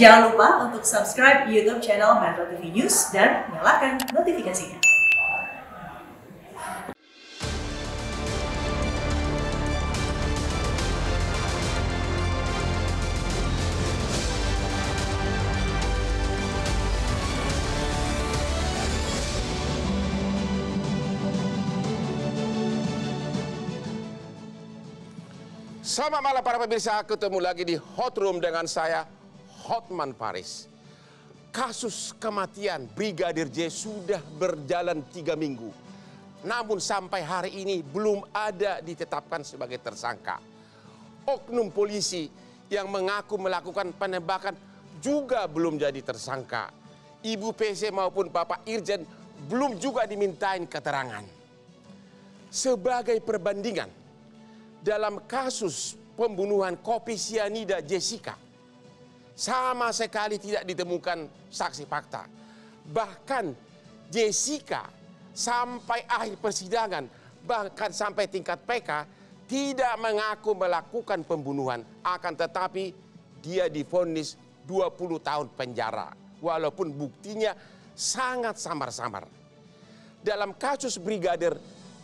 Jangan lupa untuk subscribe YouTube channel Metro TV News dan nyalakan notifikasinya. Selamat malam para pemirsa, ketemu lagi di Hot Room dengan saya, Hotman Paris. Kasus kematian Brigadir J sudah berjalan 3 minggu. Namun sampai hari ini belum ada ditetapkan sebagai tersangka. Oknum polisi yang mengaku melakukan penembakan juga belum jadi tersangka. Ibu PC maupun Bapak Irjen belum juga dimintain keterangan. Sebagai perbandingan, dalam kasus pembunuhan kopi sianida Jessica, sama sekali tidak ditemukan saksi fakta. Bahkan Jessica sampai akhir persidangan, bahkan sampai tingkat PK, tidak mengaku melakukan pembunuhan. Akan tetapi dia divonis 20 tahun penjara, walaupun buktinya sangat samar-samar. Dalam kasus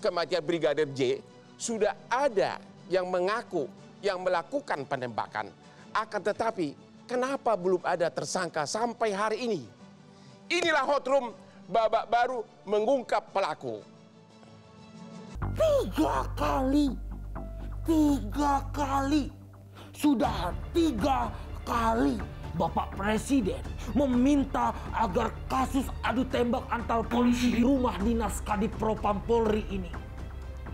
kematian Brigadir J, sudah ada yang mengaku yang melakukan penembakan. Akan tetapi kenapa belum ada tersangka sampai hari ini? Inilah Hot Room, babak baru mengungkap pelaku. 3 kali. Sudah 3 kali Bapak Presiden meminta agar kasus adu tembak antar polisi di rumah dinas Kadif Propam Polri ini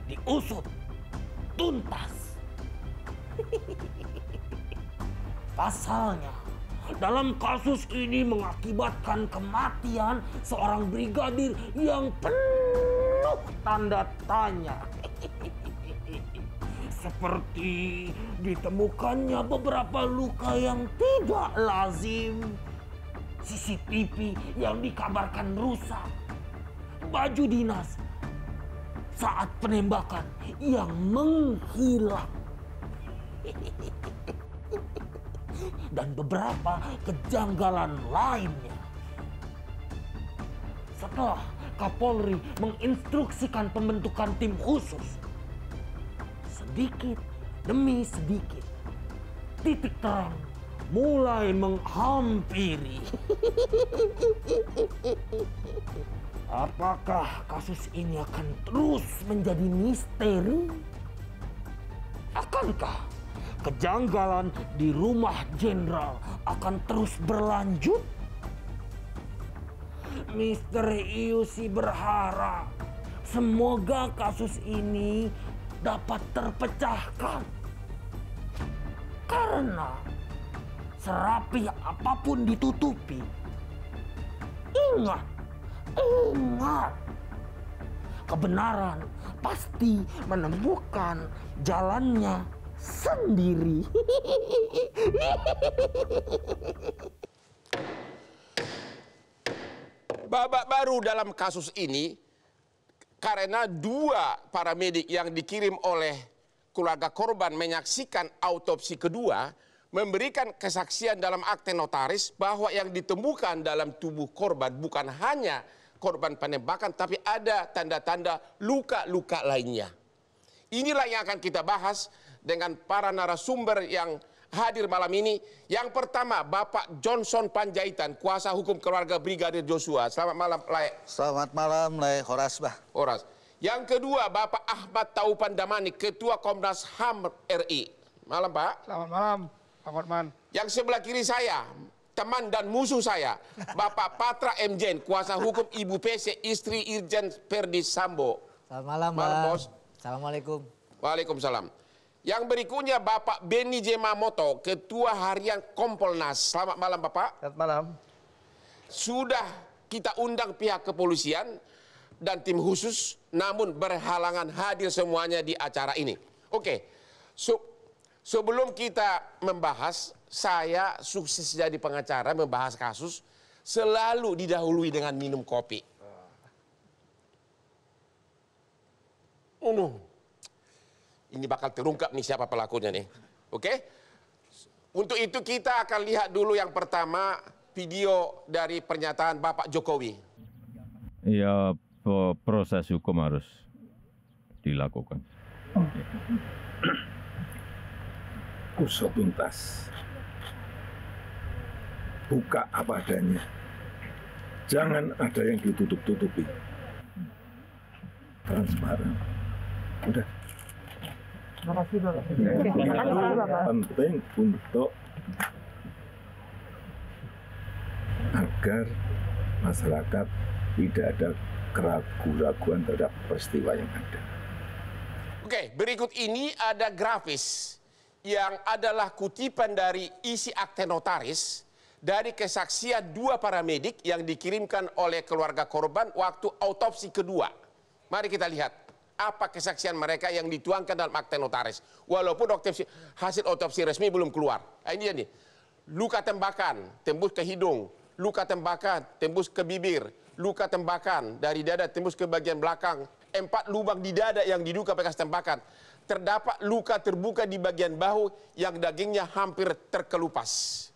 diusut tuntas. Pasalnya, dalam kasus ini mengakibatkan kematian seorang brigadir yang penuh tanda tanya. Seperti ditemukannya beberapa luka yang tidak lazim, CCTV yang dikabarkan rusak, baju dinas saat penembakan yang menghilang, dan beberapa kejanggalan lainnya. Setelah Kapolri menginstruksikan pembentukan tim khusus, sedikit demi sedikit titik terang mulai menghampiri. Apakah kasus ini akan terus menjadi misteri? Akankah kejanggalan di rumah jenderal akan terus berlanjut? Misteri Iusi berharap semoga kasus ini dapat terpecahkan. Karena serapi apapun ditutupi, ingat, kebenaran pasti menemukan jalannya sendiri. Babak baru dalam kasus ini karena 2 paramedik yang dikirim oleh keluarga korban menyaksikan autopsi kedua memberikan kesaksian dalam akte notaris bahwa yang ditemukan dalam tubuh korban bukan hanya korban penembakan, tapi ada tanda-tanda luka-luka lainnya. Inilah yang akan kita bahas dengan para narasumber yang hadir malam ini. Yang pertama, Bapak Johnson Panjaitan, kuasa hukum keluarga Brigadir Joshua. Selamat malam, Lai. Selamat malam, Lai Horas, Bah. Horas. Yang kedua, Bapak Ahmad Taupan Damani, Ketua Komnas HAM RI. Malam, Pak. Selamat malam, Pak Hotman. Yang sebelah kiri saya, teman dan musuh saya, Bapak Patra Mjen, kuasa hukum Ibu PC, istri Irjen Verdi Sambo. Selamat malam, Malam, Bang. Bos. Assalamualaikum. Waalaikumsalam. Yang berikutnya Bapak Beni J. Mamoto, Ketua Harian Kompolnas. Selamat malam, Bapak. Selamat malam. Sudah kita undang pihak kepolisian dan tim khusus, namun berhalangan hadir semuanya di acara ini. Oke, sebelum kita membahas, saya sukses jadi pengacara membahas kasus, selalu didahului dengan minum kopi. Oh no. Ini bakal terungkap nih siapa pelakunya nih. Oke? Untuk itu kita akan lihat dulu yang pertama video dari pernyataan Bapak Jokowi. Ya, proses hukum harus dilakukan. Usut tuntas. Buka apa adanya. Jangan ada yang ditutup-tutupi. Transparan. Udah. Terima kasih, Bapak. Penting untuk agar masyarakat tidak ada keraguan-raguan terhadap peristiwa yang ada. Oke, berikut ini ada grafis yang adalah kutipan dari isi akte notaris dari kesaksian 2 paramedik yang dikirimkan oleh keluarga korban waktu autopsi kedua. Mari kita lihat apa kesaksian mereka yang dituangkan dalam akte notaris. Walaupun hasil autopsi resmi belum keluar. Nah, ini nih, luka tembakan tembus ke hidung, luka tembakan tembus ke bibir, luka tembakan dari dada tembus ke bagian belakang, 4 lubang di dada yang diduga bekas tembakan. Terdapat luka terbuka di bagian bahu yang dagingnya hampir terkelupas.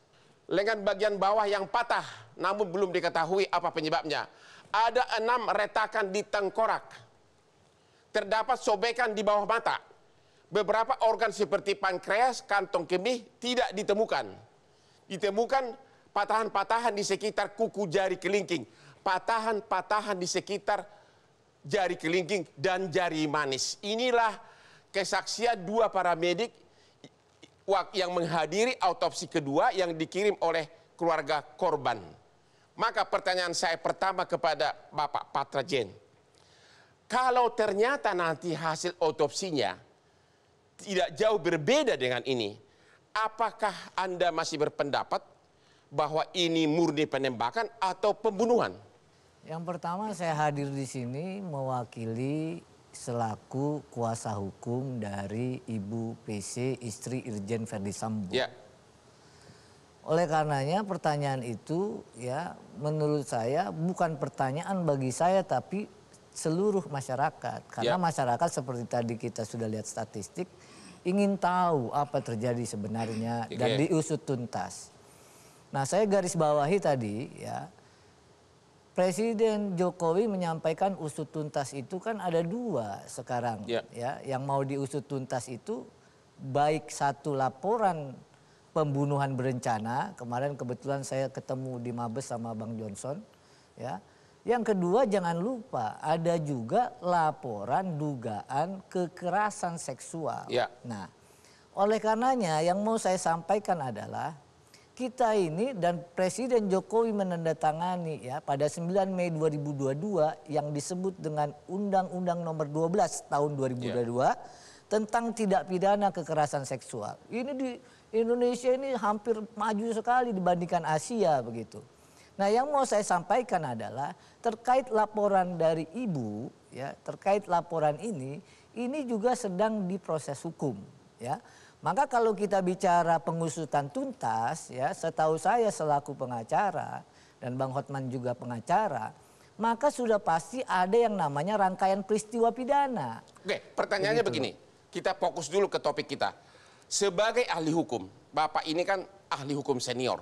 Lengan bagian bawah yang patah, namun belum diketahui apa penyebabnya. Ada 6 retakan di tengkorak. Terdapat sobekan di bawah mata. Beberapa organ seperti pankreas, kantong kemih tidak ditemukan. Ditemukan patahan-patahan di sekitar kuku jari kelingking. Patahan-patahan di sekitar jari kelingking dan jari manis. Inilah kesaksian 2 paramedik yang menghadiri autopsi kedua yang dikirim oleh keluarga korban. Maka pertanyaan saya pertama kepada Bapak Patrajen, kalau ternyata nanti hasil autopsinya tidak jauh berbeda dengan ini, apakah Anda masih berpendapat bahwa ini murni penembakan atau pembunuhan? Yang pertama, saya hadir di sini mewakili selaku kuasa hukum dari Ibu PC, istri Irjen Verdi Sambo. Ya. Oleh karenanya pertanyaan itu ya menurut saya bukan pertanyaan bagi saya tapi seluruh masyarakat. Karena masyarakat seperti tadi kita sudah lihat statistik ingin tahu apa terjadi sebenarnya dan diusut tuntas. Nah, saya garis bawahi tadi ya, Presiden Jokowi menyampaikan usut tuntas itu kan ada 2 sekarang ya, yang mau diusut tuntas itu baik satu laporan pembunuhan berencana, kemarin kebetulan saya ketemu di Mabes sama Bang Johnson ya. Yang kedua jangan lupa ada juga laporan dugaan kekerasan seksual. Ya. Nah, oleh karenanya yang mau saya sampaikan adalah kita ini dan Presiden Jokowi menandatangani ya pada 9 Mei 2022 yang disebut dengan Undang-Undang Nomor 12 tahun 2022 tentang tidak pidana kekerasan seksual. Ini di Indonesia ini hampir maju sekali dibandingkan Asia begitu. Nah, yang mau saya sampaikan adalah terkait laporan dari Ibu ya, terkait laporan ini juga sedang diproses hukum ya. Maka kalau kita bicara pengusutan tuntas ya, setahu saya selaku pengacara dan Bang Hotman juga pengacara, maka sudah pasti ada yang namanya rangkaian peristiwa pidana. Oke, pertanyaannya begini, kita fokus dulu ke topik kita. Sebagai ahli hukum, Bapak ini kan ahli hukum senior.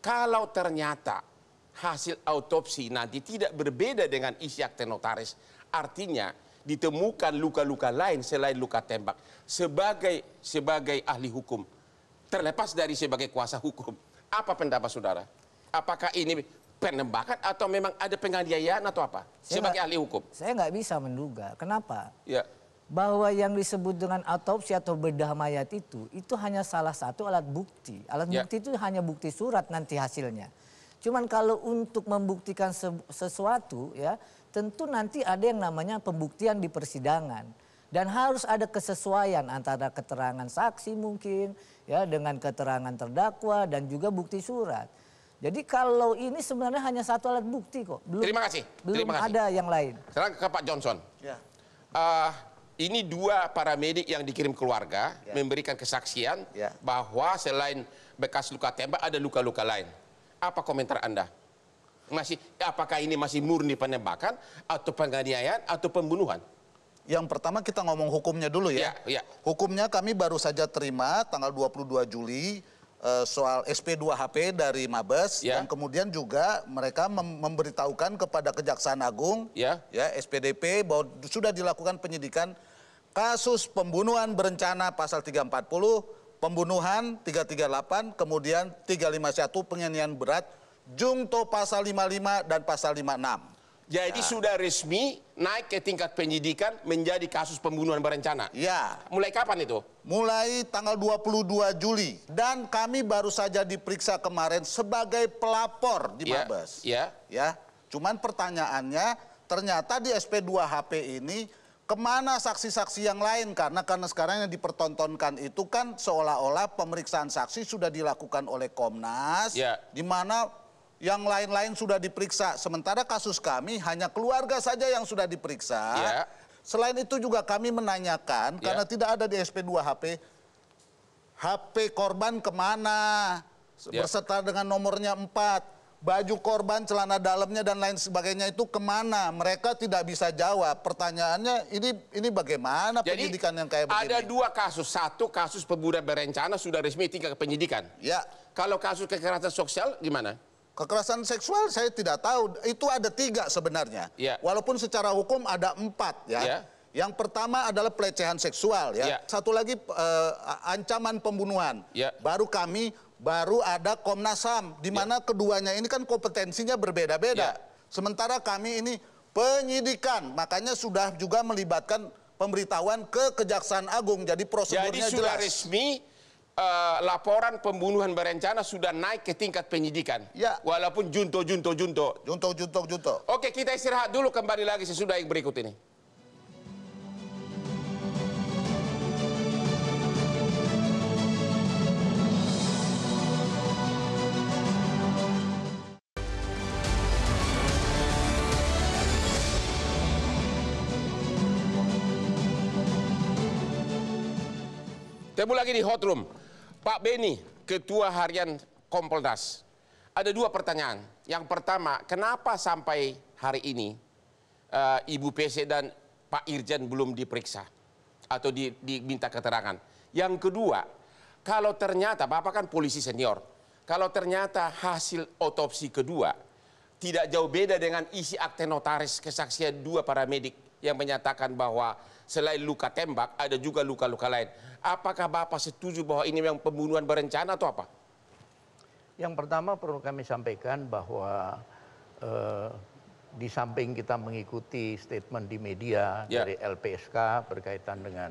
Kalau ternyata hasil autopsi nanti tidak berbeda dengan isi akte notaris, artinya ditemukan luka-luka lain selain luka tembak. Sebagai ahli hukum, terlepas dari sebagai kuasa hukum, apa pendapat saudara? Apakah ini penembakan atau memang ada penganiayaan atau apa? Sebagai ahli hukum. Saya nggak bisa menduga. Kenapa? Ya. Bahwa yang disebut dengan autopsi atau bedah mayat itu hanya salah satu alat bukti. Alat bukti itu hanya bukti surat nanti hasilnya. Cuman kalau untuk membuktikan sesuatu ya, tentu nanti ada yang namanya pembuktian di persidangan. Dan harus ada kesesuaian antara keterangan saksi mungkin ya dengan keterangan terdakwa dan juga bukti surat. Jadi kalau ini sebenarnya hanya satu alat bukti kok. Terima kasih. Belum ada yang lain. Sekarang ke Pak Johnson. Ya. Ini 2 paramedik yang dikirim keluarga memberikan kesaksian bahwa selain bekas luka tembak ada luka-luka lain. Apa komentar Anda? Apakah ini masih murni penembakan atau penganiayaan atau pembunuhan? Yang pertama kita ngomong hukumnya dulu ya. Ya. Hukumnya kami baru saja terima tanggal 22 Juli soal SP2HP dari Mabes Ya. dan kemudian juga mereka memberitahukan kepada Kejaksaan Agung Ya. SPDP bahwa sudah dilakukan penyidikan kasus pembunuhan berencana pasal 340, pembunuhan 338, kemudian 351 penganiayaan berat, jungto pasal 55 dan pasal 56. Jadi sudah resmi naik ke tingkat penyidikan menjadi kasus pembunuhan berencana. Ya. Mulai kapan itu? Mulai tanggal 22 Juli. Dan kami baru saja diperiksa kemarin sebagai pelapor di Ya, Mabes. ya. Ya. Cuman pertanyaannya ternyata di SP2HP ini kemana saksi-saksi yang lain? Karena sekarang yang dipertontonkan itu kan seolah-olah pemeriksaan saksi sudah dilakukan oleh Komnas. Ya. Di mana yang lain-lain sudah diperiksa. Sementara kasus kami hanya keluarga saja yang sudah diperiksa. Ya. Selain itu juga kami menanyakan, Ya. karena tidak ada di SP2HP, HP korban kemana, Ya. berserta dengan nomornya 4, baju korban, celana dalamnya dan lain sebagainya itu kemana? Mereka tidak bisa jawab. Pertanyaannya ini bagaimana Jadi penyidikan yang kayak begini? ada dua kasus. Satu kasus pembunuhan berencana sudah resmi tingkat penyidikan. Ya, Kalau kasus kekerasan sosial gimana? kekerasan seksual saya tidak tahu. Itu ada 3 sebenarnya. Ya. Walaupun secara hukum ada 4 ya. Ya. Yang pertama adalah pelecehan seksual ya. Ya. Satu lagi ancaman pembunuhan. Ya. Baru ada Komnas HAM di mana keduanya ini kan kompetensinya berbeda-beda. Ya. Sementara kami ini penyidikan, makanya sudah juga melibatkan pemberitahuan ke Kejaksaan Agung. Jadi prosedurnya Jadi sudah jelas. resmi laporan pembunuhan berencana sudah naik ke tingkat penyidikan. Ya. Walaupun junto. Junto. Oke, kita istirahat dulu, kembali lagi sesudah yang berikut ini. Temu lagi di Hot Room. Pak Beni, Ketua Harian Kompolnas. Ada 2 pertanyaan. Yang pertama, kenapa sampai hari ini Ibu PC dan Pak Irjen belum diperiksa atau diminta keterangan? Yang kedua, kalau ternyata, Bapak kan polisi senior, kalau ternyata hasil otopsi kedua tidak jauh beda dengan isi akte notaris kesaksian 2 paramedik yang menyatakan bahwa selain luka tembak ada juga luka-luka lain. Apakah Bapak setuju bahwa ini memang pembunuhan berencana atau apa? Yang pertama perlu kami sampaikan bahwa di samping kita mengikuti statement di media Ya. dari LPSK berkaitan dengan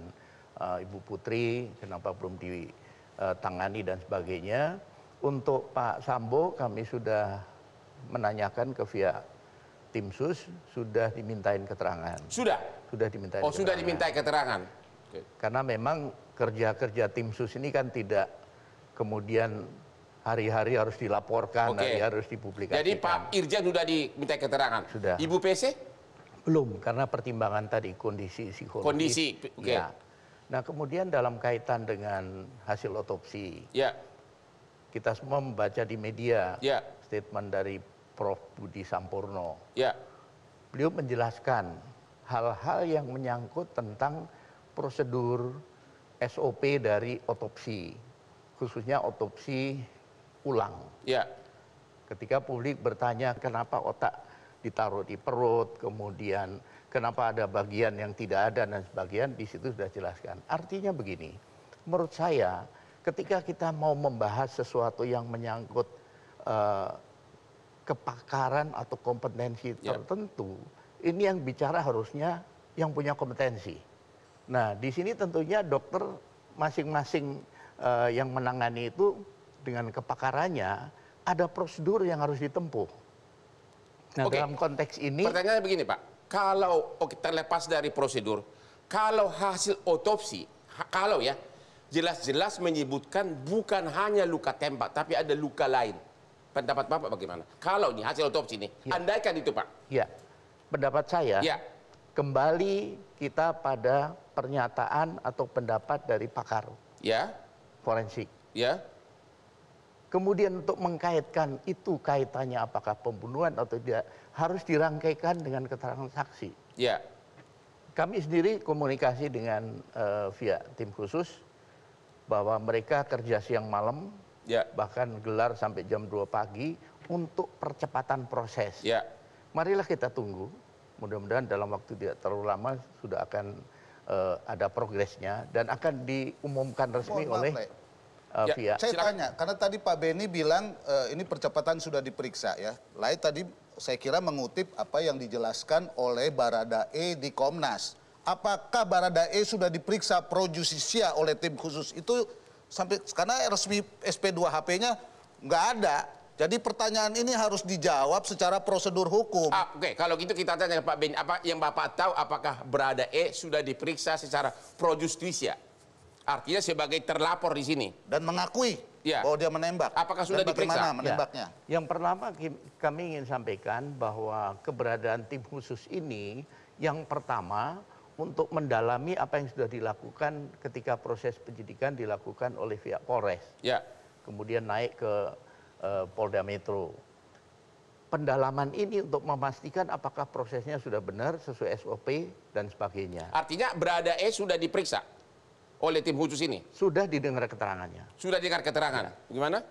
Ibu Putri, kenapa belum ditangani dan sebagainya. Untuk Pak Sambo kami sudah menanyakan ke via tim sus, sudah dimintain keterangan. Sudah? Sudah dimintain Oh, sudah keterangan. dimintai keterangan. Karena memang kerja-kerja tim sus ini kan tidak kemudian hari-hari harus dilaporkan, Oke. harus dipublikasikan. Jadi Pak Irjen sudah dimintai keterangan. Sudah. Ibu PC? Belum, karena pertimbangan tadi kondisi psikologis. Kondisi, oke. Ya. Nah kemudian dalam kaitan dengan hasil otopsi, Ya, kita semua membaca di media ya, statement dari Prof. Budi Sampurno. ya, Beliau menjelaskan hal-hal yang menyangkut tentang prosedur SOP dari otopsi, khususnya otopsi ulang. ya. Ketika publik bertanya kenapa otak ditaruh di perut, kemudian kenapa ada bagian yang tidak ada dan sebagian, di situ sudah jelaskan. Artinya begini, menurut saya ketika kita mau membahas sesuatu yang menyangkut kepakaran atau kompetensi tertentu, ini yang bicara harusnya yang punya kompetensi. Nah, di sini tentunya dokter masing-masing yang menangani itu dengan kepakarannya ada prosedur yang harus ditempuh. Nah, Oke. dalam konteks ini Pertanyaannya begini, Pak. Kalau terlepas dari prosedur, kalau hasil otopsi, kalau ya, jelas-jelas menyebutkan bukan hanya luka tembak, tapi ada luka lain. Pendapat Bapak bagaimana? Kalau ini hasil otopsi ini, Ya. andaikan itu, Pak. ya, pendapat saya Ya, kembali kita pada pernyataan atau pendapat dari pakar ya, forensik. ya, Kemudian untuk mengkaitkan itu kaitannya apakah pembunuhan atau tidak harus dirangkaikan dengan keterangan saksi. ya, Kami sendiri komunikasi dengan via tim khusus bahwa mereka kerja siang malam Ya. Bahkan gelar sampai jam 2 pagi untuk percepatan proses. Ya. Marilah kita tunggu, mudah-mudahan dalam waktu tidak terlalu lama sudah akan ada progresnya dan akan diumumkan resmi oleh Ya, via. Saya tanya, karena tadi Pak Beni bilang ini percepatan sudah diperiksa ya. Lain tadi saya kira mengutip apa yang dijelaskan oleh Baradae di Komnas. Apakah Baradae sudah diperiksa pro justisia oleh tim khusus itu sampai karena resmi SP2HP-nya nggak ada. Jadi pertanyaan ini harus dijawab secara prosedur hukum. Oke, kalau gitu kita tanya Pak Beni, apa yang Bapak tahu apakah Baradae sudah diperiksa secara pro justisia? Artinya sebagai terlapor di sini. Dan mengakui bahwa dia menembak. Apakah sudah diperiksa? Bagaimana menembaknya? Yang pertama kami ingin sampaikan bahwa keberadaan tim khusus ini yang pertama untuk mendalami apa yang sudah dilakukan ketika proses penyidikan dilakukan oleh pihak Polres. Ya. Kemudian naik ke Polda Metro. Pendalaman ini untuk memastikan apakah prosesnya sudah benar sesuai SOP dan sebagainya. Artinya Baradae sudah diperiksa oleh tim khusus ini? Sudah didengar keterangannya. Sudah dengar keterangan. Gimana?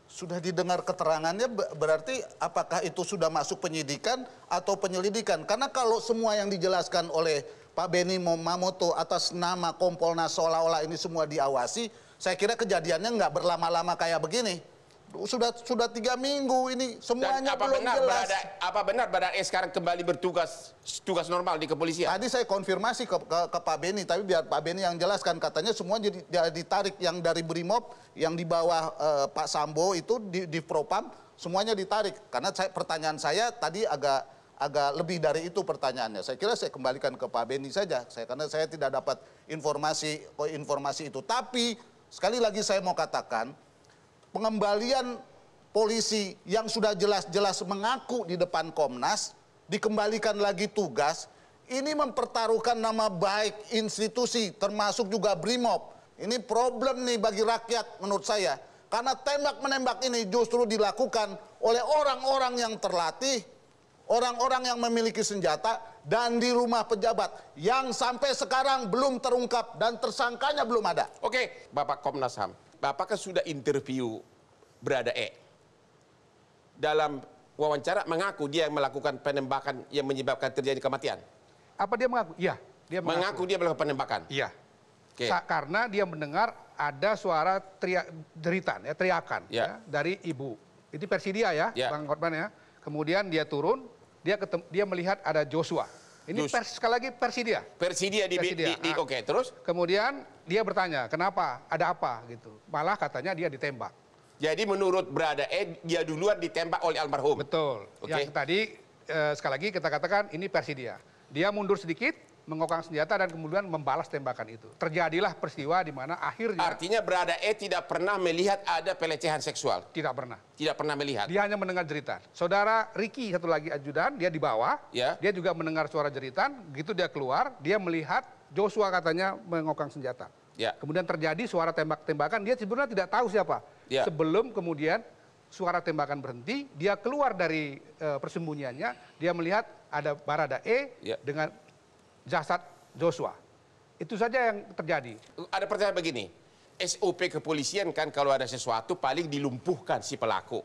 Sudah didengar keterangannya berarti apakah itu sudah masuk penyidikan atau penyelidikan? Karena kalau semua yang dijelaskan oleh Pak Beni Mamoto atas nama Kompolnas seolah-olah ini semua diawasi, saya kira kejadiannya nggak berlama-lama kayak begini. Sudah 3 minggu ini semuanya Dan belum jelas. apa benar Baradae sekarang kembali tugas normal di kepolisian? Tadi saya konfirmasi ke Pak Beni, tapi biar Pak Beni yang jelaskan. Katanya semua jadi ditarik yang dari Brimob, yang di bawah Pak Sambo itu di Propam, semuanya ditarik. Karena pertanyaan saya tadi agak lebih dari itu pertanyaannya. Saya kira saya kembalikan ke Pak Beni saja, karena saya tidak dapat informasi itu. Tapi sekali lagi saya mau katakan, pengembalian polisi yang sudah jelas-jelas mengaku di depan Komnas, dikembalikan lagi tugas, ini mempertaruhkan nama baik institusi, termasuk juga Brimob. Ini problem nih bagi rakyat menurut saya. Karena tembak-menembak ini justru dilakukan oleh orang-orang yang terlatih, orang-orang yang memiliki senjata, dan di rumah pejabat, yang sampai sekarang belum terungkap dan tersangkanya belum ada. Oke, Bapak Komnas HAM. Bapak kan sudah interview Baradae. Dalam wawancara mengaku dia yang melakukan penembakan yang menyebabkan terjadi kematian. Apa dia mengaku? Iya, dia mengaku dia melakukan penembakan. Iya. Oke. Karena dia mendengar ada suara teriakan dari ibu. Itu versi dia ya, Bang Hotman ya. Kemudian dia turun, dia melihat ada Joshua. Ini sekali lagi versi dia. Versi dia oke, terus? Kemudian dia bertanya, kenapa? Ada apa gitu. Malah katanya dia ditembak. Jadi menurut Baradae dia duluan ditembak oleh almarhum. Betul. Yang tadi sekali lagi kita katakan ini versi dia. Dia mundur sedikit, mengokang senjata dan kemudian membalas tembakan itu. Terjadilah peristiwa di mana akhirnya. Artinya Baradae tidak pernah melihat ada pelecehan seksual. Tidak pernah. Tidak pernah melihat. Dia hanya mendengar jeritan. Saudara Ricky satu lagi ajudan, dia di bawah. Ya. Dia juga mendengar suara jeritan. Begitu dia keluar, dia melihat Joshua katanya mengokang senjata. Ya. Kemudian terjadi suara tembak-tembakan. Dia sebenarnya tidak tahu siapa. Ya. Sebelum kemudian suara tembakan berhenti, dia keluar dari persembunyiannya. Dia melihat ada Baradae dengan jasad Joshua. Itu saja yang terjadi. Ada pertanyaan begini, SOP kepolisian kan kalau ada sesuatu paling dilumpuhkan si pelaku.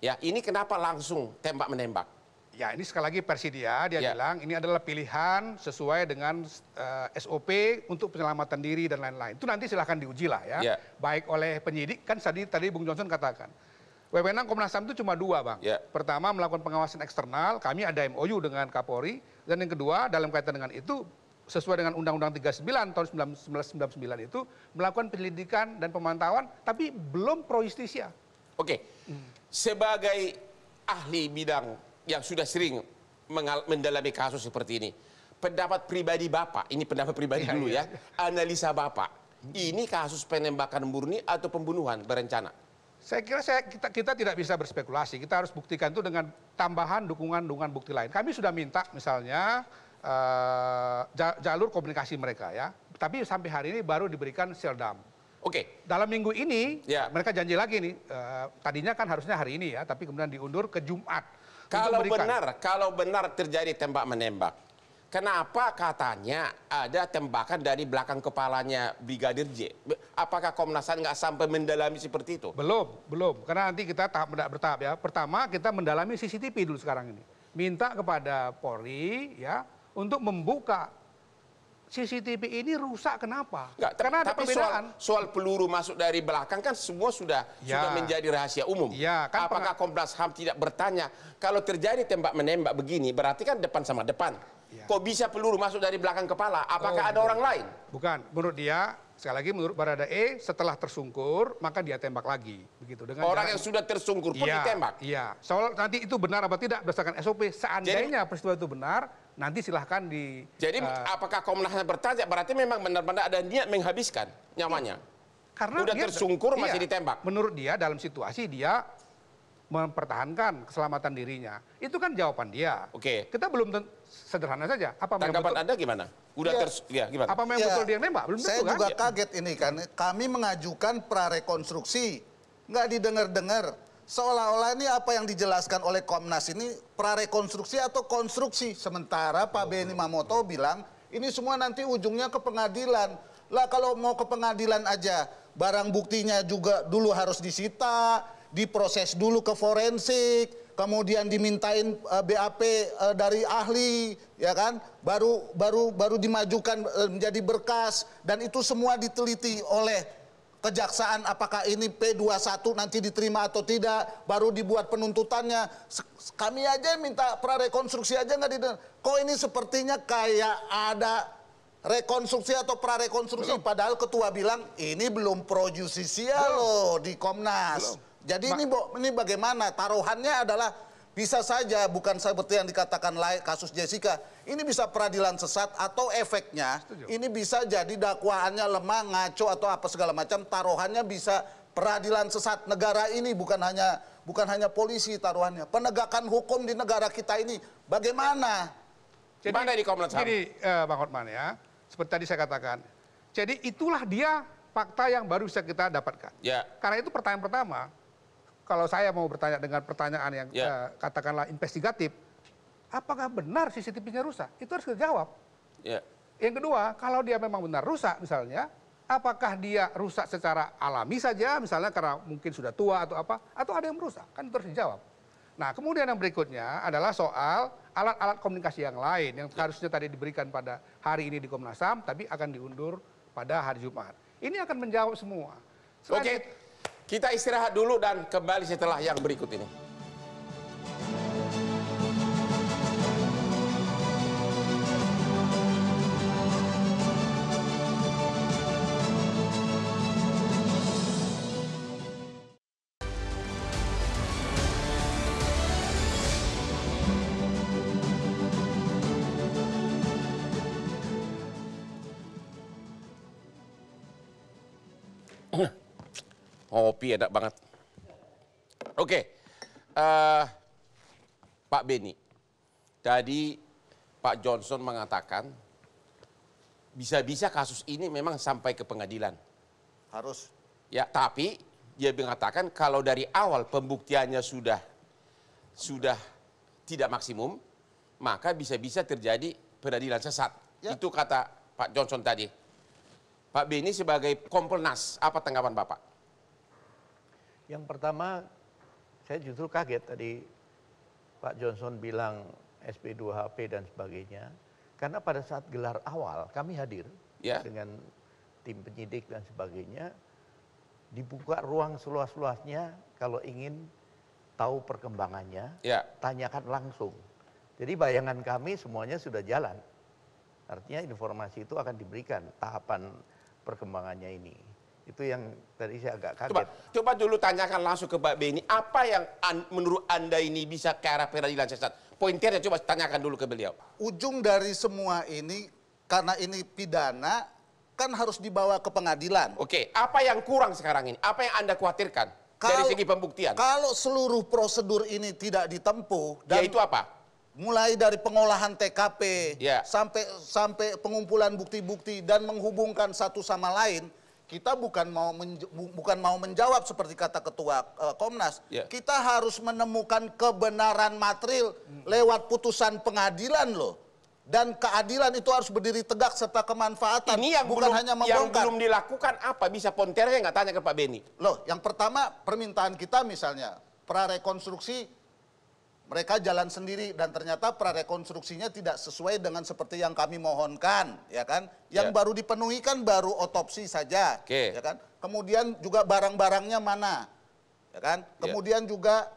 Ya, ini kenapa langsung tembak-menembak? Ya, ini sekali lagi versi dia bilang ini adalah pilihan sesuai dengan SOP untuk penyelamatan diri dan lain-lain. Itu nanti silahkan diuji lah ya. Baik oleh penyidik, kan tadi Bung Johnson katakan. Wewenang Komnas HAM itu cuma 2, Bang. Pertama, melakukan pengawasan eksternal, kami ada MOU dengan Kapolri. Dan yang kedua, dalam kaitan dengan itu, sesuai dengan Undang-Undang 39 tahun 1999 itu, melakukan penyelidikan dan pemantauan, tapi belum pro justisia. Oke, sebagai ahli bidang yang sudah sering mendalami kasus seperti ini, pendapat pribadi Bapak, ini pendapat pribadi dulu ya, analisa Bapak, ini kasus penembakan murni atau pembunuhan berencana? Saya kira kita tidak bisa berspekulasi. Kita harus buktikan itu dengan tambahan dukungan bukti lain. Kami sudah minta misalnya jalur komunikasi mereka ya. Tapi sampai hari ini baru diberikan seldam. Oke. Dalam minggu ini mereka janji lagi nih. Tadinya kan harusnya hari ini ya, tapi kemudian diundur ke Jumat. Kalau benar terjadi tembak menembak, kenapa katanya ada tembakan dari belakang kepalanya Brigadir J? Apakah Komnas HAM nggak sampai mendalami seperti itu? Belum. Karena nanti kita bertahap ya. Pertama kita mendalami CCTV dulu sekarang ini. Minta kepada Polri ya untuk membuka CCTV ini rusak kenapa? Nggak, karena ada tapi perbedaan. soal peluru masuk dari belakang kan semua sudah menjadi rahasia umum. Ya, kan apakah Komnas HAM tidak bertanya kalau terjadi tembak menembak begini berarti kan depan sama depan. Ya. Kok bisa peluru masuk dari belakang kepala? Apakah ada orang lain? Bukan, menurut dia sekali lagi menurut Baradae setelah tersungkur maka dia tembak lagi begitu dengan orang yang sudah tersungkur pun ditembak. Iya, soal nanti itu benar apa tidak berdasarkan SOP. Seandainya peristiwa itu benar, nanti silahkan di. Jadi apakah Komnas HAM bertanya berarti memang benar-benar ada niat menghabiskan nyawanya? Karena udah dia, tersungkur masih ditembak. Menurut dia dalam situasi dia mempertahankan keselamatan dirinya. Itu kan jawaban dia. Oke. Kita belum sederhana saja. Apa tanggapan Anda gimana? Udah gimana? Apa memang betul dia nembak? Belum saya tentu, juga kan? kaget ini kan. Kami mengajukan prarekonstruksi. Nggak didengar-dengar. Seolah-olah ini apa yang dijelaskan oleh Komnas ini prarekonstruksi atau konstruksi. Sementara Pak Benny Mamoto bilang ini semua nanti ujungnya ke pengadilan. Lah kalau mau ke pengadilan aja barang buktinya juga dulu harus disita, diproses dulu ke forensik, kemudian dimintain BAP dari ahli, ya kan? Baru dimajukan menjadi berkas dan itu semua diteliti oleh kejaksaan apakah ini P21 nanti diterima atau tidak, baru dibuat penuntutannya. Kami aja minta prarekonstruksi aja nggak didengar. Kok ini sepertinya kayak ada rekonstruksi atau prarekonstruksi, padahal ketua bilang ini belum pro justisia loh di Komnas. Jadi ini bagaimana taruhannya adalah bisa saja bukan seperti yang dikatakan kasus Jessica. Ini bisa peradilan sesat atau efeknya ini bisa jadi dakwaannya lemah, ngaco atau apa segala macam. Taruhannya bisa peradilan sesat. Negara ini bukan hanya polisi taruhannya. Penegakan hukum di negara kita ini bagaimana? Jadi, mana di Komnas HAM? Jadi Bang Hotman ya, seperti tadi saya katakan. Jadi itulah dia fakta yang baru bisa kita dapatkan. Ya. Karena itu pertanyaan pertama. Kalau saya mau bertanya dengan pertanyaan yang katakanlah investigatif, apakah benar CCTV-nya rusak? Itu harus dijawab. Ya. Yang kedua, kalau dia memang benar rusak misalnya, apakah dia rusak secara alami saja, misalnya karena mungkin sudah tua atau apa, atau ada yang merusak? Kan itu harus dijawab. Nah, kemudian yang berikutnya adalah soal alat-alat komunikasi yang lain yang harusnya tadi diberikan pada hari ini di Komnas HAM, tapi akan diundur pada hari Jumat. Ini akan menjawab semua. Oke. Kita istirahat dulu dan kembali setelah yang berikut ini. Kopi enak banget. Oke, Pak Benny, tadi Pak Johnson mengatakan bisa-bisa kasus ini memang sampai ke pengadilan. Harus. Ya, tapi dia mengatakan kalau dari awal pembuktiannya sudah tidak maksimum, maka bisa-bisa terjadi peradilan sesat. Ya. Itu kata Pak Johnson tadi. Pak Benny sebagai Kompolnas, apa tanggapan Bapak? Yang pertama, saya justru kaget tadi Pak Johnson bilang SP2HP dan sebagainya. Karena pada saat gelar awal kami hadir dengan tim penyidik dan sebagainya. Dibuka ruang seluas-luasnya kalau ingin tahu perkembangannya, tanyakan langsung. Jadi bayangan kami semuanya sudah jalan. Artinya informasi itu akan diberikan tahapan perkembangannya ini. Itu yang tadi saya agak kaget. Coba dulu tanyakan langsung ke Pak Benny, apa yang menurut Anda ini bisa ke arah peradilan sesat? Pointernya coba tanyakan dulu ke beliau. Ujung dari semua ini, karena ini pidana, kan harus dibawa ke pengadilan. Oke, apa yang kurang sekarang ini? Apa yang Anda khawatirkan dari segi pembuktian? Kalau seluruh prosedur ini tidak ditempuh, dan yaitu apa? Mulai dari pengolahan TKP, sampai pengumpulan bukti-bukti dan menghubungkan satu sama lain, kita bukan mau menjawab seperti kata Ketua Komnas. Kita harus menemukan kebenaran material lewat putusan pengadilan loh. Dan keadilan itu harus berdiri tegak serta kemanfaatan. Ini yang bukan belum, hanya yang membongkar. belum dilakukan apa? Bisa ponternya nggak tanya ke Pak Beni? Loh, yang pertama permintaan kita misalnya prarekonstruksi mereka jalan sendiri dan ternyata prarekonstruksinya tidak sesuai dengan seperti yang kami mohonkan, ya kan? Yang baru dipenuhi kan baru otopsi saja, ya kan? Kemudian juga barang-barangnya mana, ya kan? Kemudian juga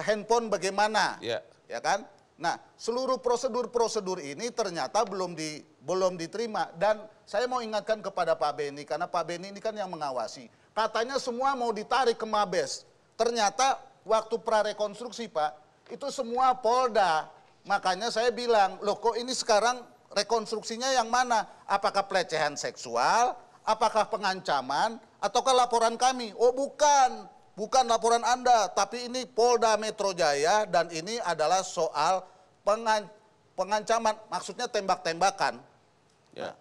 handphone bagaimana, ya kan? Nah, seluruh prosedur-prosedur ini ternyata belum diterima. Dan saya mau ingatkan kepada Pak Beni, karena Pak Beni ini kan yang mengawasi. Katanya semua mau ditarik ke Mabes. Ternyata waktu prarekonstruksi, Pak, itu semua Polda. Makanya saya bilang, loh kok ini sekarang rekonstruksinya yang mana? Apakah pelecehan seksual, apakah pengancaman, ataukah laporan kami? Oh bukan. Bukan laporan Anda, tapi ini Polda Metro Jaya dan ini adalah soal pengancaman, maksudnya tembak-tembakan. Ya.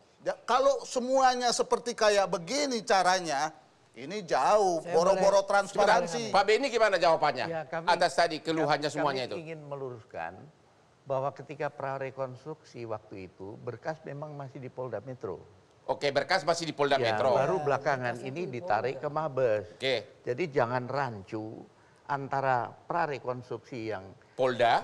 Kalau semuanya seperti kayak begini caranya, ini jauh, boro-boro transparansi. Pak Beni gimana jawabannya Ya, atas tadi keluhannya semuanya itu? Kami ingin meluruskan bahwa ketika prarekonstruksi waktu itu berkas memang masih di Polda Metro. Oke, berkas masih di Polda Ya, Metro. baru belakangan ini ditarik ke Mabes. Oke. Jadi jangan rancu antara prarekonstruksi yang Polda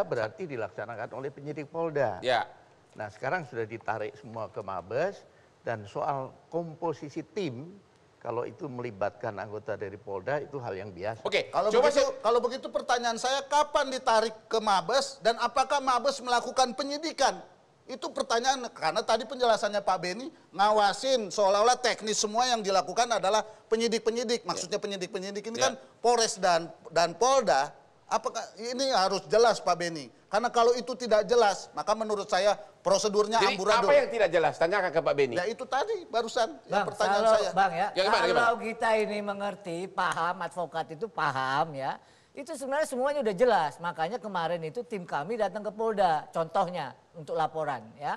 berarti dilaksanakan oleh penyidik Polda. Ya. Nah sekarang sudah ditarik semua ke Mabes dan soal komposisi tim kalau itu melibatkan anggota dari Polda itu hal yang biasa. Oke, Kalau begitu pertanyaan saya, kapan ditarik ke Mabes dan apakah Mabes melakukan penyidikan? Itu pertanyaan, karena tadi penjelasannya Pak Beni ngawasin seolah-olah teknis semua yang dilakukan adalah penyidik-penyidik. Maksudnya penyidik-penyidik ini kan Polres dan Polda. Apakah ini harus jelas Pak Beni? Karena kalau itu tidak jelas, maka menurut saya prosedurnya amburadul. Apa yang tidak jelas? Tanyakan ke Pak Beni. Ya itu tadi barusan Bang, pertanyaan kalau, saya. Bang ya, Gimana? kalau kita ini mengerti, paham, advokat itu paham ya. Itu sebenarnya semuanya udah jelas. Makanya kemarin itu tim kami datang ke Polda, contohnya untuk laporan ya.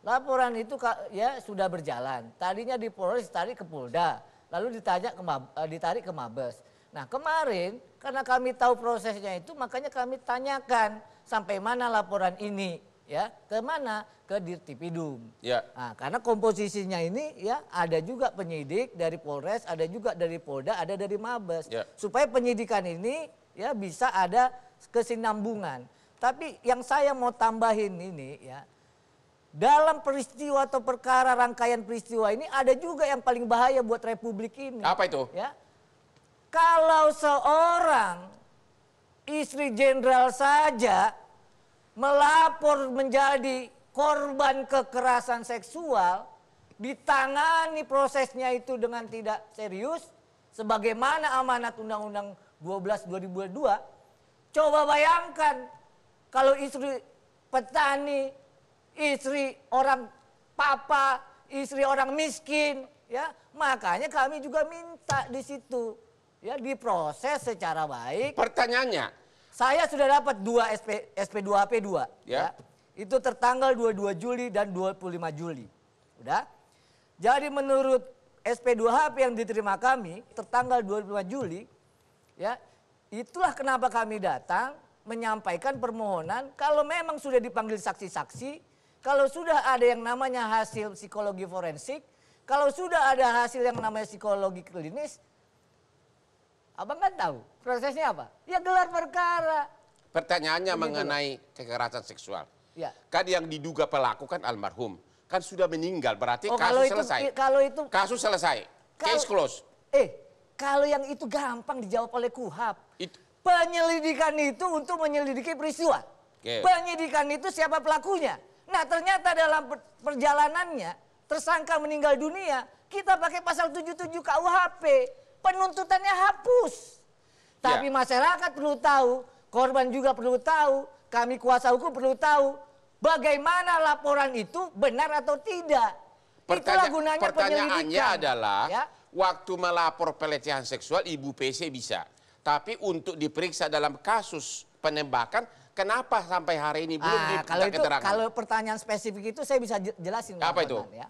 Laporan itu ya sudah berjalan. Tadinya di Polres ditarik ke Polda, lalu ditarik ke Mabes. Nah kemarin karena kami tahu prosesnya itu, makanya kami tanyakan sampai mana laporan ini ya, ke mana? Ke Dirtipidum. Ya. Nah, karena komposisinya ini ya ada juga penyidik dari Polres, ada juga dari Polda, ada dari Mabes. Ya. Supaya penyidikan ini ya bisa ada kesinambungan. Tapi yang saya mau tambahin ini ya, dalam peristiwa atau perkara rangkaian peristiwa ini ada juga yang paling bahaya buat Republik ini. Apa itu? Ya, kalau seorang istri jenderal saja melapor menjadi korban kekerasan seksual, ditangani prosesnya itu dengan tidak serius, sebagaimana amanat Undang-Undang 12/2002, coba bayangkan kalau istri petani, istri orang papa, istri orang miskin, ya makanya kami juga minta di situ ya diproses secara baik. Pertanyaannya, saya sudah dapat 2 SP2HP 2 ya. Itu tertanggal 22 Juli dan 25 Juli. Udah. Jadi menurut SP2HP yang diterima kami tertanggal 25 Juli ya, itulah kenapa kami datang menyampaikan permohonan kalau memang sudah dipanggil saksi-saksi, kalau sudah ada yang namanya hasil psikologi forensik, kalau sudah ada hasil yang namanya psikologi klinis, abang kan tahu prosesnya apa? Ya gelar perkara. pertanyaannya mengenai kekerasan seksual. Ya. Kan yang diduga pelaku kan almarhum. Kan sudah meninggal, berarti kalau kasus itu, selesai. Kalau itu kasus selesai. Case close. Kalau yang itu gampang dijawab oleh KUHAP. Itu. Penyelidikan itu untuk menyelidiki peristiwa. Penyidikan itu siapa pelakunya. Nah ternyata dalam perjalanannya tersangka meninggal dunia, kita pakai pasal 77 KUHP. Penuntutannya hapus. Tapi masyarakat perlu tahu, korban juga perlu tahu, kami kuasa hukum perlu tahu bagaimana laporan itu benar atau tidak. Itulah gunanya pertanyaannya penyelidikan. adalah, ya? Waktu melapor pelecehan seksual Ibu PC bisa. Tapi untuk diperiksa dalam kasus penembakan, kenapa sampai hari ini belum diminta keterangan? Kalau pertanyaan spesifik itu saya bisa jelasin. Apa itu? Ya.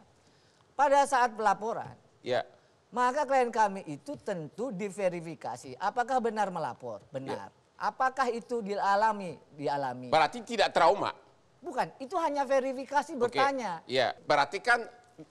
Pada saat pelaporan, Ya. maka klien kami itu tentu diverifikasi. Apakah benar melapor? Benar. Apakah itu dialami? Dialami. Berarti tidak trauma. Bukan, itu hanya verifikasi bertanya. Iya, berarti kan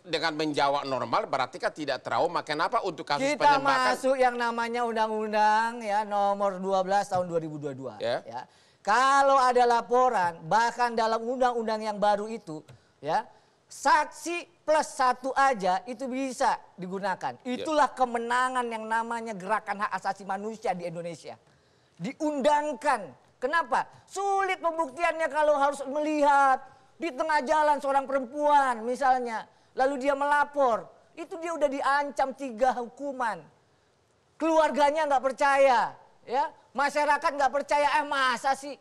dengan menjawab normal berarti kan tidak trauma. Kenapa untuk kasus Kita penembakan? masuk yang namanya undang-undang ya nomor 12 tahun 2022 Ya. ya. Kalau ada laporan bahkan dalam undang-undang yang baru itu ya, saksi plus 1 aja itu bisa digunakan. Itulah kemenangan yang namanya gerakan hak asasi manusia di Indonesia. Diundangkan. Kenapa? Sulit pembuktiannya kalau harus melihat di tengah jalan seorang perempuan misalnya. Lalu dia melapor. Itu dia udah diancam 3 hukuman. Keluarganya nggak percaya. Ya, masyarakat nggak percaya. Masa sih?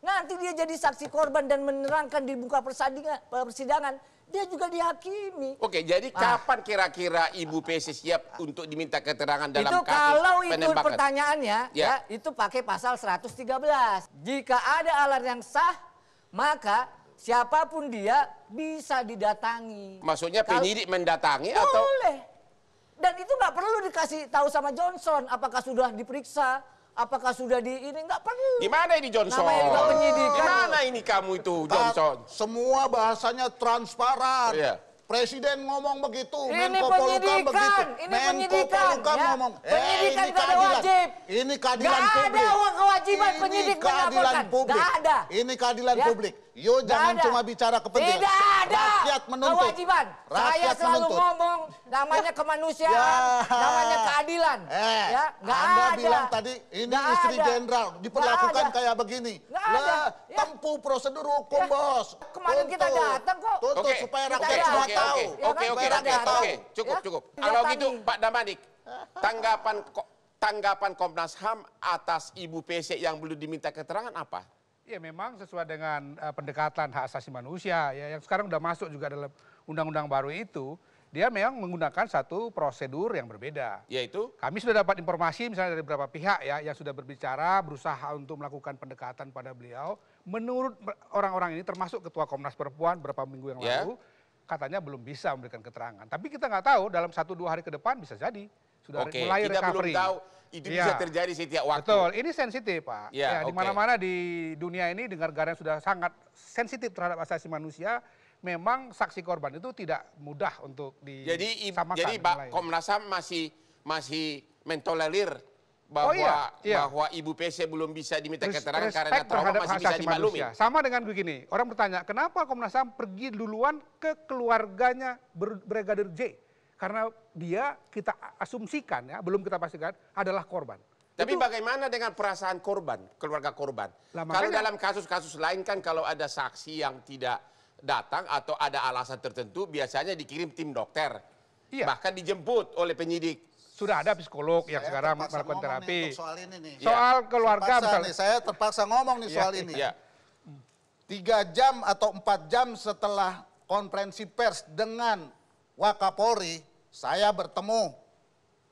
Nanti dia jadi saksi korban dan menerangkan di muka persidangan. Dia juga dihakimi. Oke, jadi kapan kira-kira Ibu PC siap untuk diminta keterangan dalam Itu kasus kalau itu penembakan? pertanyaannya ya, itu pakai pasal 113. Jika ada alat yang sah, maka siapapun dia bisa didatangi. Maksudnya penyidik mendatangi atau? Boleh. Dan itu nggak perlu dikasih tahu sama Johnson apakah sudah diperiksa, apakah sudah ini, nggak perlu. Gimana ini Johnson? Namanya juga penyidikan. Gimana ini kamu itu Johnson? Semua bahasanya transparan. Iya. Presiden ngomong begitu, Ini Menko Polhukam penyidikan, begitu, ini Menko penyidikan, Polhukam ya. ngomong, Penyidikan ini nggak ada keadilan. wajib. Ini keadilan Nggak publik. ada kewajiban Ini penyidik keadilan melaporkan. publik. Nggak ada. Ini keadilan Ya. publik. Yo Nggak jangan ada. cuma bicara kepentingan. Tidak ada Rakyat menuntut. kewajiban. Saya Rakyat selalu menuntut. ngomong namanya kemanusiaan, Ya. namanya keadilan. Ya, nggak Anda ada. bilang tadi ini Nggak istri ada. jenderal diperlakukan Nggak ada. kayak begini. Nggak ada. Lah, Ya. tempuh prosedur hukum, Ya. Bos. Kemarin kita datang kok. Tuntut Oke, supaya Kita rakyat datang. semua tahu. Ya kan? Oke, Kita datang. cukup, Ya. cukup. Didatangi. Kalau gitu Pak Damanik, tanggapan Komnas HAM atas Ibu PC yang belum diminta keterangan apa? Ya memang sesuai dengan pendekatan hak asasi manusia ya yang sekarang udah masuk juga dalam undang-undang baru itu, dia memang menggunakan satu prosedur yang berbeda. Yaitu? Kami sudah dapat informasi misalnya dari beberapa pihak ya yang sudah berbicara, berusaha untuk melakukan pendekatan pada beliau. Menurut orang-orang ini termasuk Ketua Komnas Perempuan beberapa minggu yang lalu, katanya belum bisa memberikan keterangan. Tapi kita nggak tahu dalam 1-2 hari ke depan bisa jadi sudah mulai kita recovery. belum tahu itu bisa terjadi setiap waktu. Betul, ini sensitif Pak. Ya, Di mana-mana di dunia ini negara-negara yang sudah sangat sensitif terhadap asasi manusia, memang saksi korban itu tidak mudah untuk disamakan. Jadi Pak Komnas HAM masih mentolerir bahwa bahwa Ibu PC belum bisa diminta keterangan karena trauma masih bisa dimaklumi. Sama dengan begini, orang bertanya, kenapa Komnas HAM pergi duluan ke keluarganya Brigadir J? Karena dia kita asumsikan ya, belum kita pastikan adalah korban. Tapi bagaimana dengan perasaan korban, keluarga korban? Kalau dalam kasus-kasus lain kan kalau ada saksi yang tidak datang atau ada alasan tertentu biasanya dikirim tim dokter. Bahkan dijemput oleh penyidik. Sudah ada psikolog yang sekarang melakukan terapi. Soal ini nih. Soal keluarga misalnya. Saya terpaksa ngomong nih soal ini. 3 jam atau 4 jam setelah konferensi pers dengan Wakapolri, saya bertemu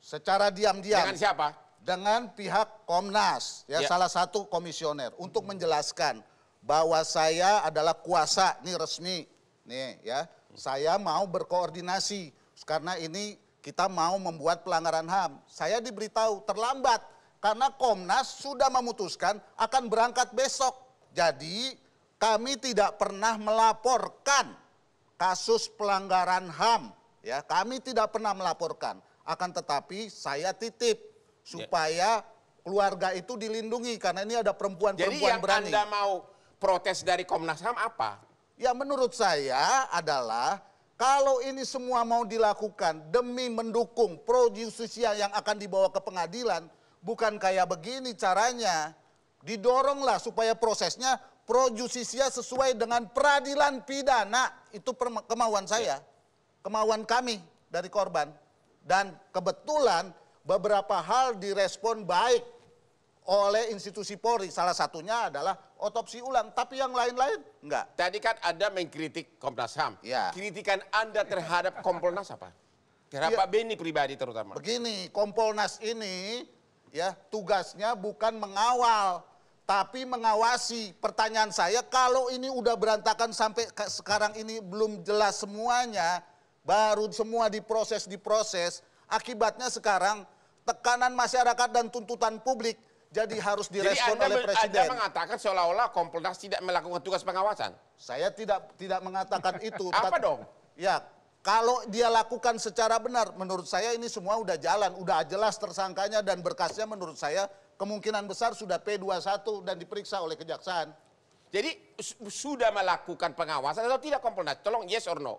secara diam-diam. Dengan siapa? Dengan pihak Komnas, salah satu komisioner, untuk menjelaskan bahwa saya adalah kuasa, ini resmi, nih ya, saya mau berkoordinasi karena ini kita mau membuat pelanggaran HAM. Saya diberitahu terlambat karena Komnas sudah memutuskan akan berangkat besok. Jadi kami tidak pernah melaporkan kasus pelanggaran HAM, ya kami tidak pernah melaporkan. Akan tetapi saya titip supaya keluarga itu dilindungi karena ini ada perempuan-perempuan berani. Jadi yang Anda mau protes dari Komnas HAM apa? Ya menurut saya adalah kalau ini semua mau dilakukan demi mendukung pro justisia yang akan dibawa ke pengadilan, bukan kayak begini caranya. Didoronglah supaya prosesnya pro justisia sesuai dengan peradilan pidana. Itu kemauan saya, kemauan kami dari korban. Dan kebetulan beberapa hal direspon baik oleh institusi Polri. Salah satunya adalah otopsi ulang, tapi yang lain-lain enggak. Tadi kan Anda mengkritik Komnas HAM. Ya. Kritikan Anda terhadap Kompolnas apa? Terhadap Pak Beni pribadi terutama. Begini, Kompolnas ini ya tugasnya bukan mengawal, tapi mengawasi. Pertanyaan saya, kalau ini udah berantakan sampai sekarang ini belum jelas semuanya, baru semua diproses, akibatnya sekarang tekanan masyarakat dan tuntutan publik jadi harus Jadi direspon oleh Presiden. Anda mengatakan seolah-olah Kompolnas tidak melakukan tugas pengawasan. Saya tidak mengatakan itu. Apa dong? Ya, kalau dia lakukan secara benar, menurut saya ini semua udah jalan, udah jelas tersangkanya dan berkasnya menurut saya kemungkinan besar sudah P21 dan diperiksa oleh kejaksaan. Jadi sudah melakukan pengawasan atau tidak Kompolnas? Tolong yes or no.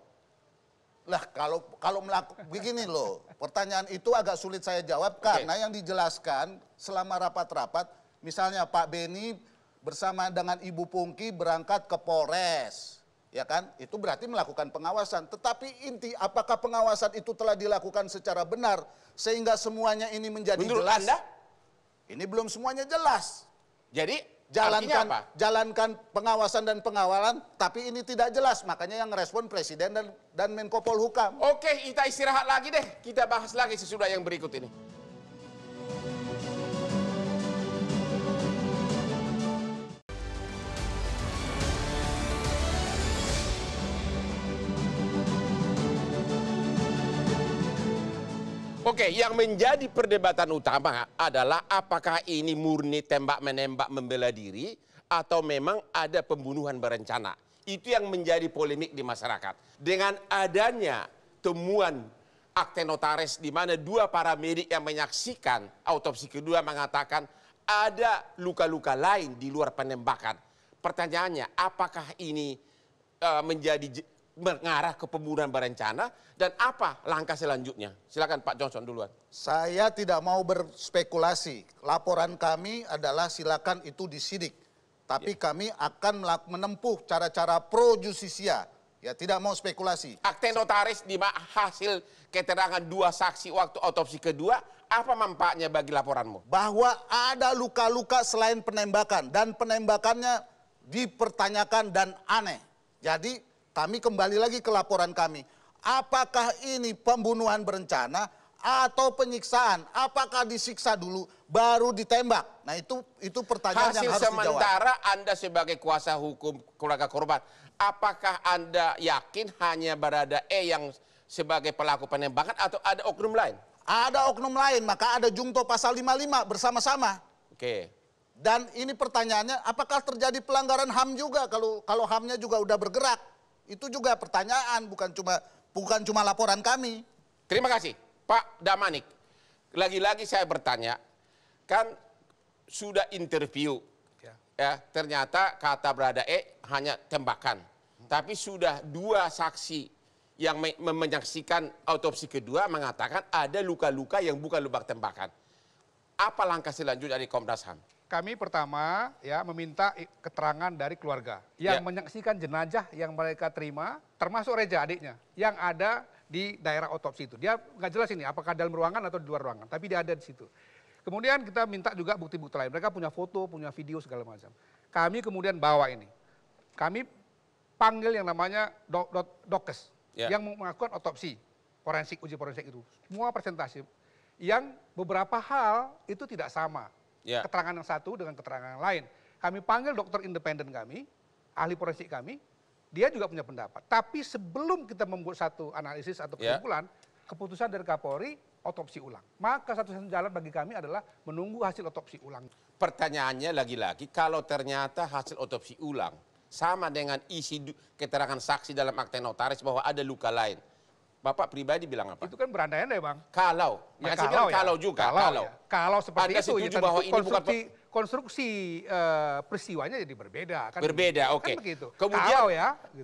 Lah kalau melakukan begini loh, pertanyaan itu agak sulit saya jawab karena yang dijelaskan selama rapat-rapat, misalnya Pak Beni bersama dengan Ibu Pungki berangkat ke Polres, ya kan? Itu berarti melakukan pengawasan. Tetapi inti apakah pengawasan itu telah dilakukan secara benar sehingga semuanya ini menjadi Menurut jelas? Anda? Ini belum semuanya jelas. Jadi jalankan jalankan pengawasan dan pengawalan, tapi ini tidak jelas. Makanya yang respon Presiden dan Menko Polhukam. Oke, kita istirahat lagi deh. Kita bahas lagi sesudah yang berikut ini. Oke, yang menjadi perdebatan utama adalah apakah ini murni tembak-menembak membela diri atau memang ada pembunuhan berencana. Itu yang menjadi polemik di masyarakat. Dengan adanya temuan akte notaris di mana dua paramedik yang menyaksikan autopsi kedua mengatakan ada luka-luka lain di luar penembakan. Pertanyaannya, apakah ini mengarah ke pembunuhan berencana dan apa langkah selanjutnya? Silakan Pak Johnson duluan. Saya tidak mau berspekulasi. Laporan kami adalah silakan itu disidik. Tapi kami akan menempuh cara-cara pro justisia. Ya, tidak mau spekulasi. Akte notaris di hasil keterangan dua saksi waktu autopsi kedua, apa manfaatnya bagi laporanmu? Bahwa ada luka-luka selain penembakan dan penembakannya dipertanyakan dan aneh. Jadi kami kembali lagi ke laporan kami. Apakah ini pembunuhan berencana atau penyiksaan? Apakah disiksa dulu baru ditembak? Nah itu pertanyaan hasil yang harus dijawab. sementara Anda sebagai kuasa hukum keluarga korban, apakah Anda yakin hanya Baradae yang sebagai pelaku penembakan atau ada oknum lain? Ada oknum lain, maka ada jungto pasal 55 bersama-sama. Oke. Dan ini pertanyaannya, apakah terjadi pelanggaran HAM juga kalau HAM-nya juga udah bergerak? Itu juga pertanyaan, bukan cuma laporan kami. Terima kasih, Pak Damanik. Lagi-lagi saya bertanya, kan sudah interview, ya ternyata kata Baradae hanya tembakan, tapi sudah dua saksi yang menyaksikan autopsi kedua mengatakan ada luka-luka yang bukan luka tembakan. Apa langkah selanjutnya dari Komnas HAM? Kami pertama ya meminta keterangan dari keluarga yang menyaksikan jenazah yang mereka terima, termasuk Reja adiknya yang ada di daerah otopsi itu. Dia nggak jelas ini apakah dalam ruangan atau di luar ruangan, tapi dia ada di situ. Kemudian kita minta juga bukti-bukti lain. Mereka punya foto, punya video segala macam. Kami kemudian bawa ini. Kami panggil yang namanya dokes yang melakukan otopsi forensik, uji forensik itu. Semua presentasi yang beberapa hal itu tidak sama. Keterangan yang satu dengan keterangan yang lain. Kami panggil dokter independen kami, ahli forensik kami, dia juga punya pendapat. Tapi sebelum kita membuat satu analisis atau kesimpulan, keputusan dari Kapolri, otopsi ulang. Maka satu-satunya jalan bagi kami adalah menunggu hasil otopsi ulang. Pertanyaannya lagi-lagi, kalau ternyata hasil otopsi ulang sama dengan isi keterangan saksi dalam akte notaris bahwa ada luka lain, Bapak pribadi bilang apa? Itu kan berandai-andai Bang. Kalau, ya, kalau juga. Kalau seperti Anda itu, setuju bahwa ini bukan konstruksi peristiwanya jadi berbeda. Kan berbeda, oke. Kan begitu. Kemudian,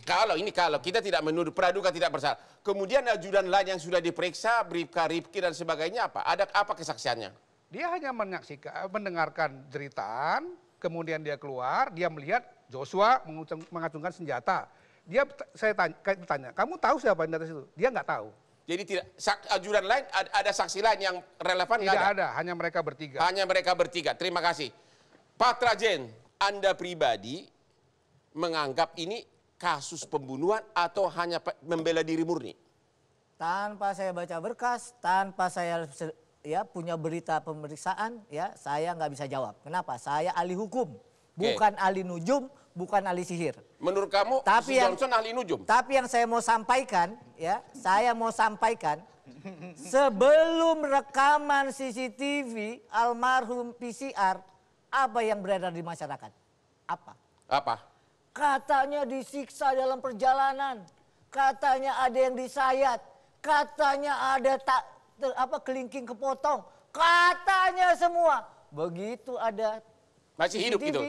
kalau kita tidak menuduh praduga tidak bersalah. Kemudian ajudan lain yang sudah diperiksa, Bribka Rifki dan sebagainya apa? Ada apa kesaksiannya? Dia hanya menyaksikan, mendengarkan jeritan, kemudian dia keluar, dia melihat Joshua mengacungkan senjata. Saya tanya, kamu tahu siapa yang di atas itu? Dia nggak tahu. Jadi tidak ajudan lain, ada saksi lain yang relevan? Tidak ada, hanya mereka bertiga. Hanya mereka bertiga, terima kasih. Pak Trajen, Anda pribadi menganggap ini kasus pembunuhan atau hanya membela diri murni? Tanpa saya baca berkas, tanpa saya punya berita pemeriksaan, saya nggak bisa jawab. Kenapa? Saya ahli hukum, bukan ahli nujum, bukan ahli sihir. Menurut kamu, si Johnson ahli nujum? Tapi yang saya mau sampaikan, sebelum rekaman CCTV almarhum PCR Apa yang beredar di masyarakat? Apa? Apa? Katanya disiksa dalam perjalanan. Katanya ada yang disayat. Katanya ada kelingking kepotong. Katanya semua. Begitu ada masih hidup CCTV, itu.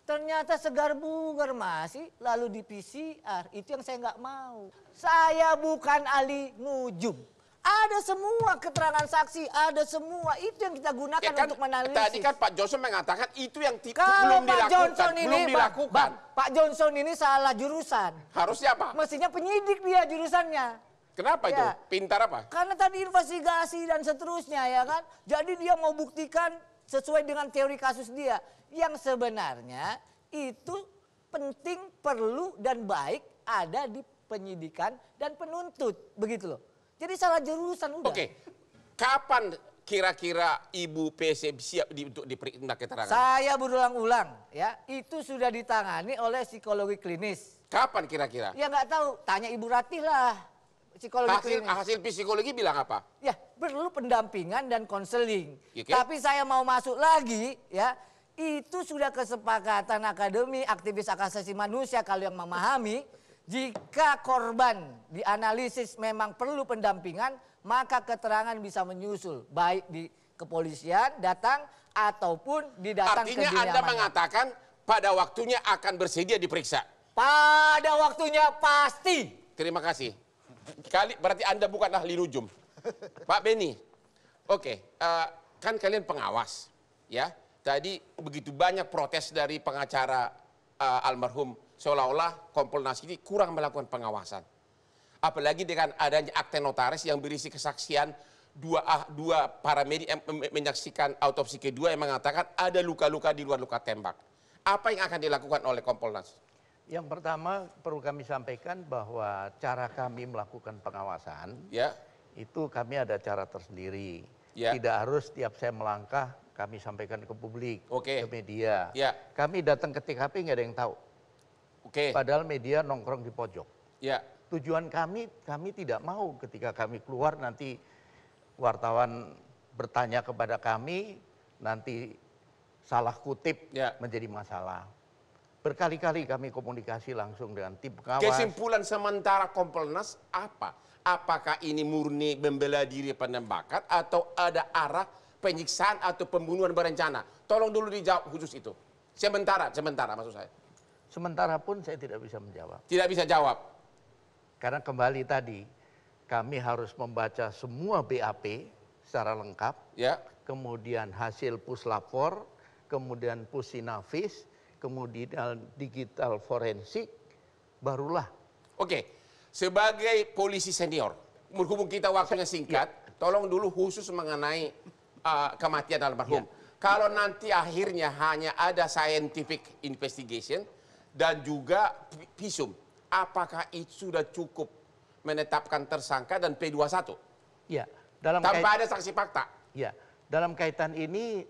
ternyata segar bugar masih, lalu di PCR. Itu yang saya nggak mau. Saya bukan ahli nujum. Ada semua keterangan saksi, ada semua. Itu yang kita gunakan untuk menanalisis. Tadi kan Pak Johnson mengatakan itu yang Kalau belum Pak dilakukan. Johnson ini, belum dilakukan. Pak Johnson ini salah jurusan. Harusnya apa? Mestinya penyidik dia jurusannya. Kenapa itu? Ya. Pintar apa? Karena tadi investigasi dan seterusnya ya kan. Jadi dia mau buktikan sesuai dengan teori kasus dia. Yang sebenarnya itu penting, perlu dan baik ada di penyidikan dan penuntut. Begitu loh. Jadi salah jurusan udah. Oke. Kapan kira-kira Ibu PSM siap untuk diperiksa keterangan? Saya berulang-ulang ya. Itu sudah ditangani oleh psikologi klinis. Kapan kira-kira? Ya nggak tahu. Tanya Ibu Ratih lah. Psikologi klinis. Hasil psikologi bilang apa? Ya perlu pendampingan dan konseling. Okay. Tapi saya mau masuk lagi ya. Itu sudah kesepakatan akademi, aktivis hak asasi manusia kalau yang memahami. Jika korban dianalisis memang perlu pendampingan, maka keterangan bisa menyusul. Baik di kepolisian datang ataupun didatang ke Artinya Anda mengatakan pada waktunya akan bersedia diperiksa? Pada waktunya pasti. Terima kasih. Berarti Anda bukan ahli nujum. Pak Beni, oke, kan kalian pengawas. Ya, tadi begitu banyak protes dari pengacara almarhum seolah-olah Kompolnas ini kurang melakukan pengawasan. Apalagi dengan adanya akte notaris yang berisi kesaksian dua paramedik yang menyaksikan autopsi kedua yang mengatakan ada luka-luka di luar luka tembak. Apa yang akan dilakukan oleh Kompolnas? Yang pertama perlu kami sampaikan bahwa cara kami melakukan pengawasan, ya, itu kami ada cara tersendiri. Ya. Tidak harus setiap saya melangkah kami sampaikan ke publik, Oke. ke media. Ya. Kami datang ke TKP nggak ada yang tahu. Oke. Padahal media nongkrong di pojok. Ya. Tujuan kami tidak mau ketika kami keluar nanti wartawan bertanya kepada kami, nanti salah kutip menjadi masalah. Berkali-kali kami komunikasi langsung dengan tim pengawas. Kesimpulan sementara Kompolnas apa? Apakah ini murni membela diri penembakan atau ada arah penyiksaan atau pembunuhan berencana? Tolong dulu dijawab khusus itu. Sementara maksud saya. Sementara pun saya tidak bisa menjawab. Tidak bisa jawab. Karena kembali tadi, kami harus membaca semua BAP secara lengkap. Ya. Kemudian hasil puslapor, kemudian pusinafis, kemudian digital forensik, barulah. Oke, sebagai polisi senior, berhubung kita waktunya singkat, tolong dulu khusus mengenai kematian almarhum. Kalau nanti akhirnya hanya ada scientific investigation dan juga visum, apakah itu sudah cukup menetapkan tersangka dan P21? Ya, tanpa ada saksi fakta. Ya, dalam kaitan ini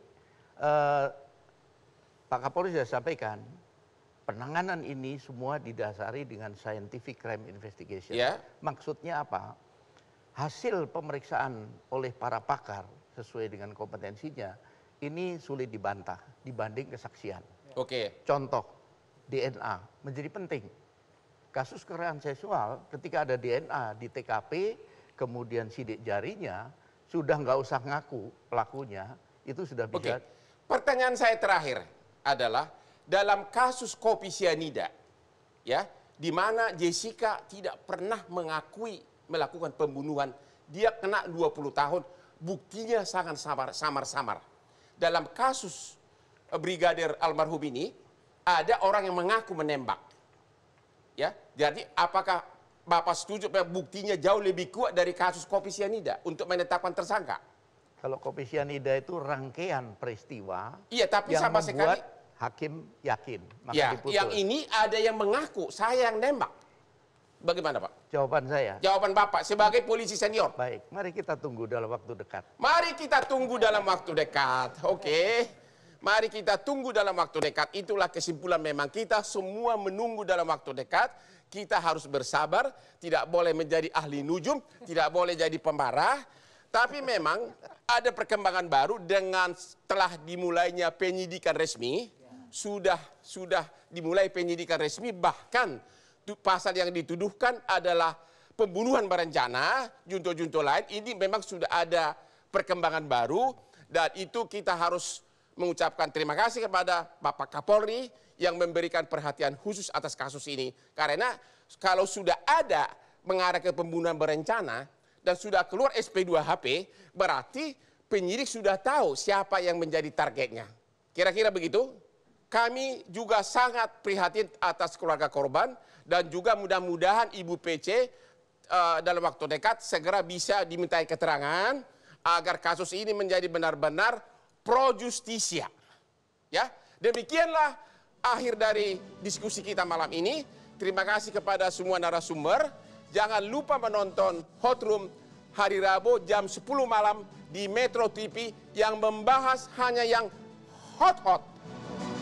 Pak Kapolri sudah sampaikan, penanganan ini semua didasari dengan scientific crime investigation. Ya. Maksudnya apa? Hasil pemeriksaan oleh para pakar sesuai dengan kompetensinya, ini sulit dibantah dibanding kesaksian. Oke. Contoh, DNA menjadi penting. Kasus kekerasan seksual ketika ada DNA di TKP, kemudian sidik jarinya, sudah nggak usah ngaku pelakunya, itu sudah bisa. Oke. Pertanyaan saya terakhir adalah dalam kasus kopi sianida, ya, di mana Jessica tidak pernah mengakui melakukan pembunuhan, dia kena 20 tahun, buktinya sangat samar-samar. Dalam kasus Brigadir almarhum ini ada orang yang mengaku menembak, ya. Jadi apakah Bapak setuju bahwa buktinya jauh lebih kuat dari kasus kopi sianida untuk menetapkan tersangka? Kalau kopi sianida itu rangkaian peristiwa. Iya, tapi yang sama membuat sekali hakim yakin, maka ya, diputus. yang ini ada yang mengaku saya yang nembak. Bagaimana Pak? Jawaban saya. Jawaban Bapak sebagai polisi senior. Baik, mari kita tunggu dalam waktu dekat. Mari kita tunggu dalam waktu dekat. Oke. Mari kita tunggu dalam waktu dekat. Itulah kesimpulan memang kita semua menunggu dalam waktu dekat. Kita harus bersabar, tidak boleh menjadi ahli nujum, tidak boleh jadi pemarah. Tapi memang ada perkembangan baru dengan telah dimulainya penyidikan resmi, sudah dimulai penyidikan resmi, bahkan pasal yang dituduhkan adalah pembunuhan berencana, junto-junto lain. Ini memang sudah ada perkembangan baru, dan itu kita harus mengucapkan terima kasih kepada Bapak Kapolri yang memberikan perhatian khusus atas kasus ini. Karena kalau sudah ada mengarah ke pembunuhan berencana dan sudah keluar SP2HP, berarti penyidik sudah tahu siapa yang menjadi targetnya. Kira-kira begitu. Kami juga sangat prihatin atas keluarga korban, dan juga mudah-mudahan Ibu PC dalam waktu dekat segera bisa dimintai keterangan agar kasus ini menjadi benar-benar pro justisia. Ya, demikianlah akhir dari diskusi kita malam ini. Terima kasih kepada semua narasumber. Jangan lupa menonton Hot Room hari Rabu jam 10 malam di Metro TV yang membahas hanya yang hot-hot.